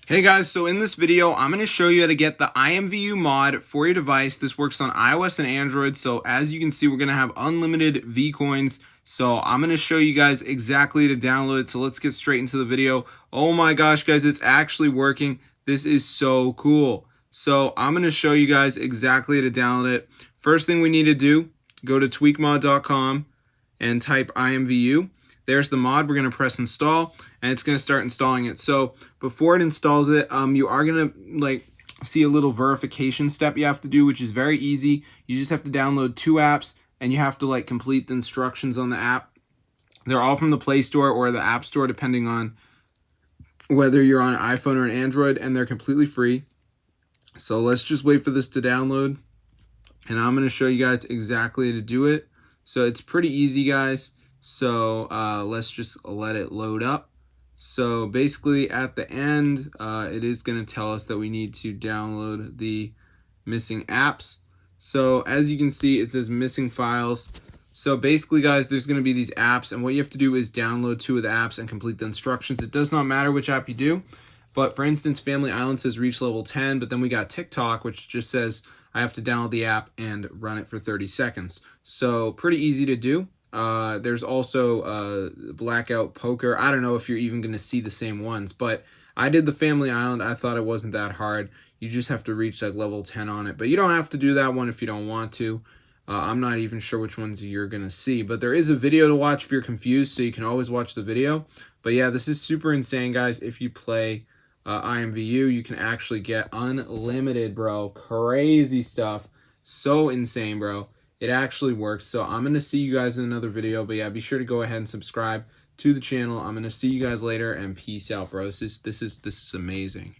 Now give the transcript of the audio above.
Hey guys, so in this video, I'm going to show you how to get the IMVU mod for your device. This works on iOS and Android. So as you can see, we're going to have unlimited V coins. So I'm going to show you guys exactly to download it. So let's get straight into the video. Oh my gosh, guys, it's actually working. This is so cool. So I'm going to show you guys exactly how to download it. First thing we need to do, go to tweakmod.com and type IMVU. There's the mod. We're going to press install and it's going to start installing it. So before it installs it, you are going to see a little verification step you have to do, which is very easy. You just have to download 2 apps and you have to complete the instructions on the app. They're all from the Play Store or the App Store, depending on whether you're on an iPhone or an Android, and they're completely free. So let's just wait for this to download and I'm going to show you guys exactly how to do it. So it's pretty easy, guys. So let's just let it load up. So basically at the end, it is going to tell us that we need to download the missing apps. So as you can see, it says missing files. So basically, guys, there's going to be these apps, and what you have to do is download 2 of the apps and complete the instructions. It does not matter which app you do. But for instance, Family Island says reach level 10, but then we got TikTok, which just says I have to download the app and run it for 30 seconds. So pretty easy to do. There's also Blackout Poker. I don't know if you're even going to see the same ones, but I did the Family Island. I thought it wasn't that hard. You just have to reach level 10 on it, but you don't have to do that one if you don't want to. I'm not even sure which ones you're going to see, but there is a video to watch if you're confused, so you can always watch the video. But yeah, this is super insane, guys. If you play IMVU, you can actually get unlimited, bro. Crazy stuff. So insane, bro. It actually works. So I'm going to see you guys in another video. But yeah, be sure to go ahead and subscribe to the channel. I'm going to see you guys later, and peace out, bro. This is amazing.